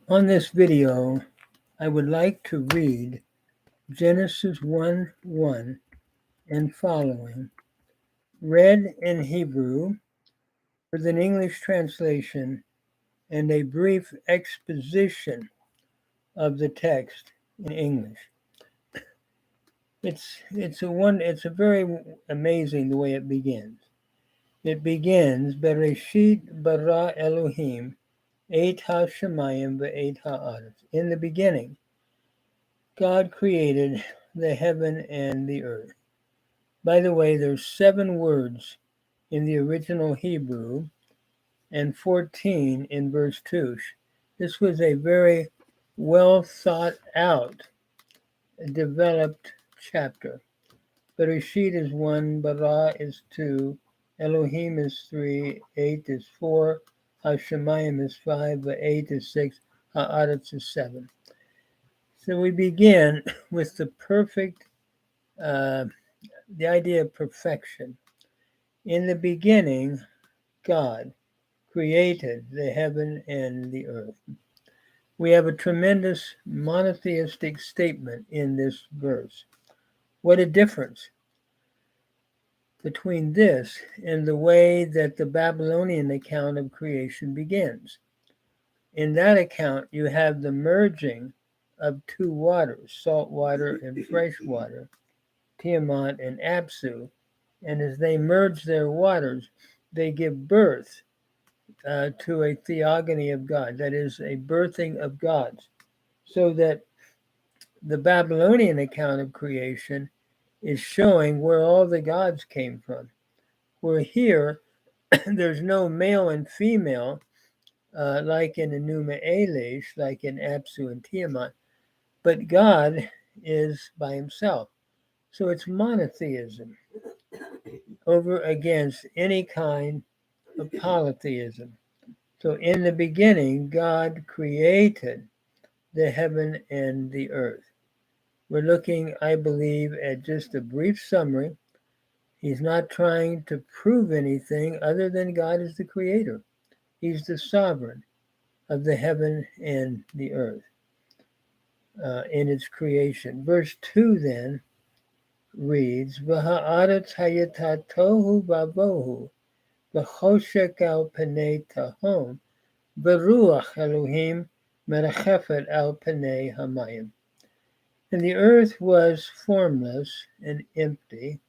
On this video, I would like to read Genesis 1:1 and following, read in Hebrew with an English translation and a brief exposition of the text in English. It's a very amazing the way it begins. It begins Bereshit bara Elohim et ha-shamayim ve'et ha'aretz. In the beginning, God created the heaven and the earth. By the way, there's 7 words in the original Hebrew and 14 in verse 2. This was a very well thought out, developed chapter. Bereshit is 1, bara is 2, Elohim is 3, 8 is 4, Hashemayim is 5, 8 is 6, Haaretz is 7. So we begin with the perfect, the idea of perfection. In the beginning, God created the heaven and the earth. We have a tremendous monotheistic statement in this verse. What a difference between this and the way that the Babylonian account of creation begins. In that account, you have the merging of 2 waters, salt water and fresh water, Tiamat and Apsu, and as they merge their waters, they give birth to a theogony of God, that is, a birthing of gods, so that the Babylonian account of creation is showing where all the gods came from. Where here, there's no male and female, like in Enuma Elish, like in Apsu and Tiamat, but God is by himself. So it's monotheism over against any kind of polytheism. So in the beginning, God created the heaven and the earth. We're looking, I believe, at just a brief summary. He's not trying to prove anything other than God is the creator. He's the sovereign of the heaven and the earth in its creation. Verse 2 then reads, V'ha'aretz hayata tohu vavohu, v'choshek al panei tahom, v'ruach Elohim merachefet al panei hamayim. And the earth was formless and empty,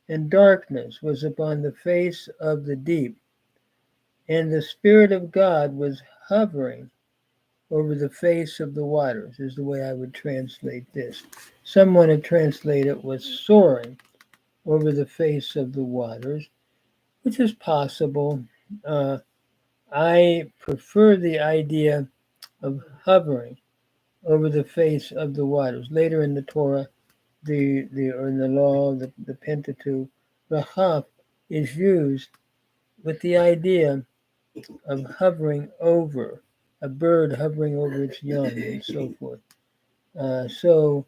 and darkness was upon the face of the deep, and the Spirit of God was hovering over the face of the waters, is the way I would translate this. Some want to translate it was soaring over the face of the waters, which is possible. I prefer the idea of hovering over the face of the waters. Later in the Torah, or in the law, the Pentateuch, Rahaf is used with the idea of hovering over, a bird hovering over its young and so forth. To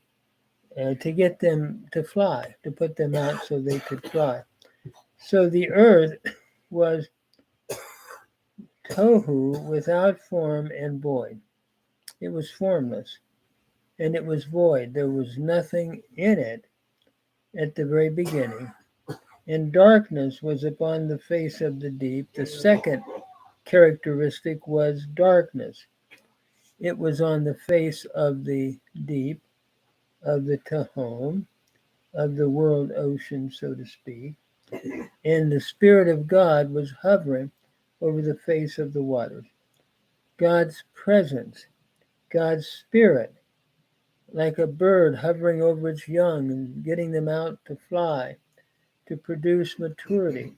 get them to fly, to put them out so they could fly. So the earth was tohu, without form and void. It was formless and it was void. There was nothing in it at the very beginning. And darkness was upon the face of the deep. The second characteristic was darkness. It was on the face of the deep, of the Tehom, of the world ocean, so to speak. And the Spirit of God was hovering over the face of the waters. God's presence, God's Spirit, like a bird hovering over its young and getting them out to fly, to produce maturity.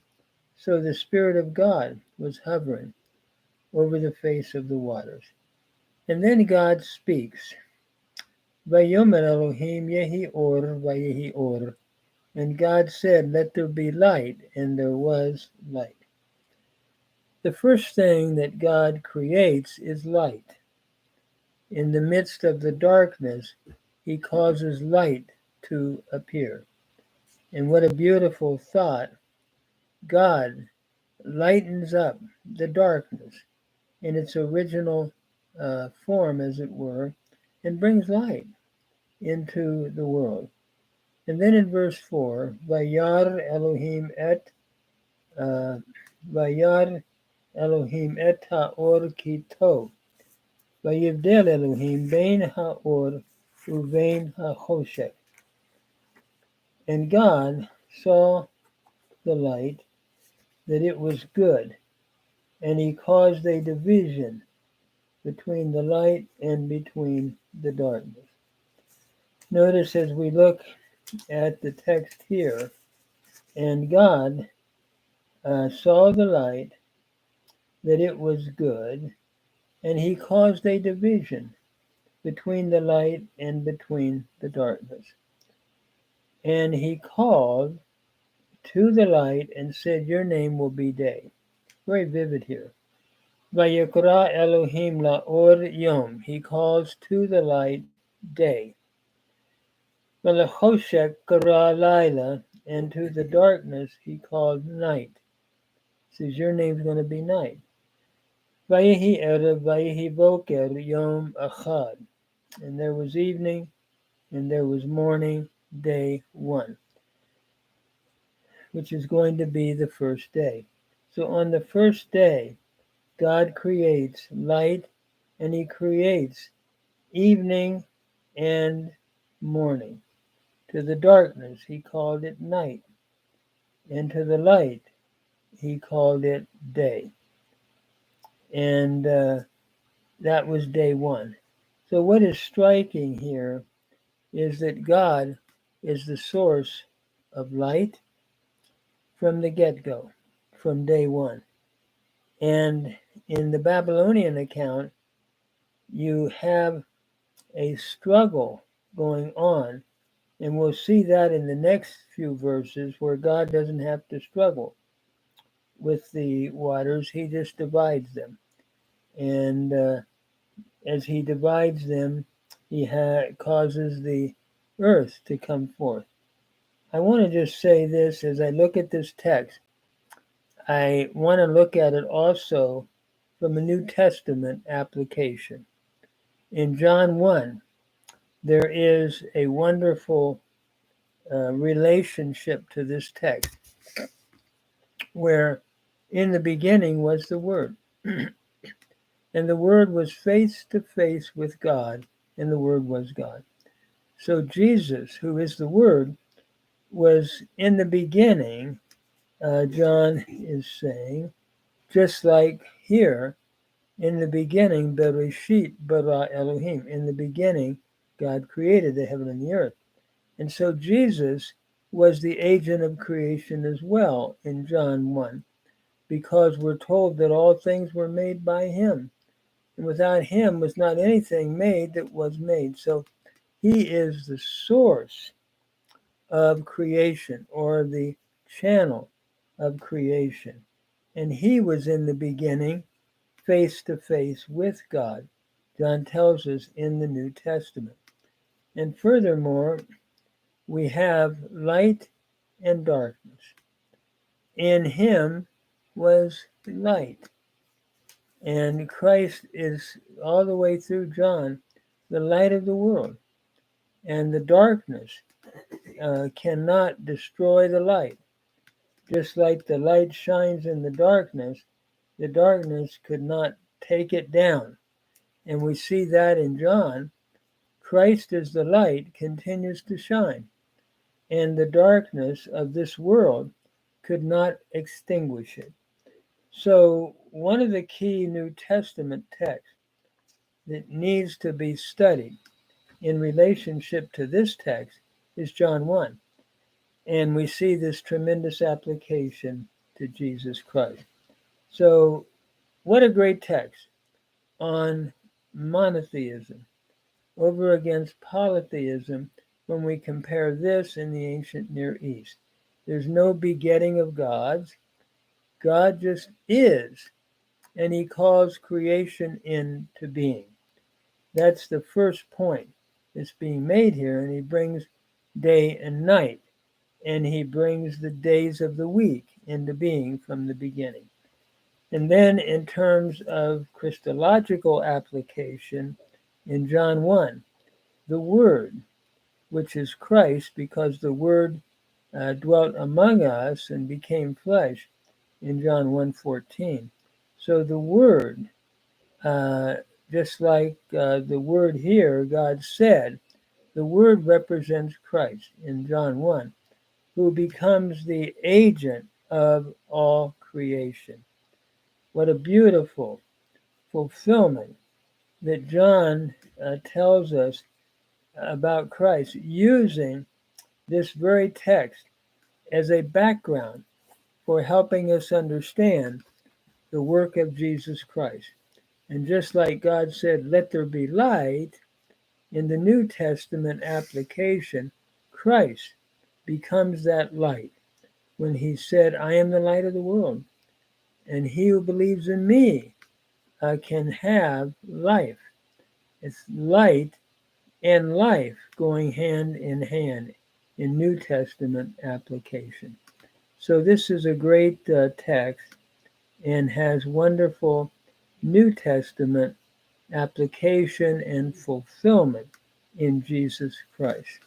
So the Spirit of God was hovering over the face of the waters. And then God speaks. Vayomer Elohim yehi or vayehi or. And God said, let there be light, and there was light. The first thing that God creates is light. In the midst of the darkness, he causes light to appear. And what a beautiful thought. God lightens up the darkness in its original form, as it were, and brings light into the world. And then in verse 4, Vayar Elohim et uh, Vayar Elohim et ha'or ki tov. Vayivdel Elohim bein ha'or uvein ha'choshech. And God saw the light, that it was good, and he caused a division between the light and between the darkness. Notice as we look at the text here, and God saw the light, that it was good, and he caused a division between the light and between the darkness. And he called to the light and said, your name will be day. Very vivid here. Vayikra Elohim la'or yom. He calls to the light day. V'lechoshek kara laila. And to the darkness he called night. He says, your name's going to be night. Vayihi erev, vayihi boker, yom achad. And there was evening, and there was morning, day one, which is going to be the first day. So on the first day, God creates light, and he creates evening and morning. To the darkness, he called it night, and to the light, he called it day. And that was day one. So what is striking here is that God is the source of light from the get-go, from day one. And in the Babylonian account, you have a struggle going on, and we'll see that in the next few verses where God doesn't have to struggle with the waters, he just divides them. And as he divides them, he causes the earth to come forth. I want to just say this as I look at this text. I want to look at it also from a New Testament application. In John 1, there is a wonderful relationship to this text where in the beginning was the Word. And the Word was face to face with God, and the Word was God. So Jesus, who is the Word, was in the beginning, John is saying, just like here, in the beginning, Bereshit bara Elohim. In the beginning, God created the heaven and the earth. And so Jesus was the agent of creation as well in John 1, because we're told that all things were made by him. And without him was not anything made that was made. So he is the source of creation, or the channel of creation. And he was in the beginning face to face with God. John tells us in the New Testament. And furthermore, we have light and darkness. In him was light. And Christ is all the way through John the light of the world. And the darkness cannot destroy the light. Just like the light shines in the darkness could not take it down. And we see that in John. Christ as the light continues to shine, and the darkness of this world could not extinguish it. So one of the key New Testament texts that needs to be studied in relationship to this text is John 1. And we see this tremendous application to Jesus Christ. So what a great text on monotheism over against polytheism when we compare this in the ancient Near East. There's no begetting of gods. God just is, and he calls creation into being. That's the first point that's being made here, and he brings day and night, and he brings the days of the week into being from the beginning. And then in terms of Christological application, in John 1, the Word, which is Christ, because the Word dwelt among us and became flesh, in John 1:14. So the Word, just like the Word here, God said, the Word represents Christ in John 1, who becomes the agent of all creation. What a beautiful fulfillment that John tells us about Christ, using this very text as a background for helping us understand the work of Jesus Christ. And just like God said, let there be light, in the New Testament application, Christ becomes that light when he said, I am the light of the world, and he who believes in me can have life. It's light and life going hand in hand in New Testament application. So this is a great text and has wonderful New Testament application and fulfillment in Jesus Christ.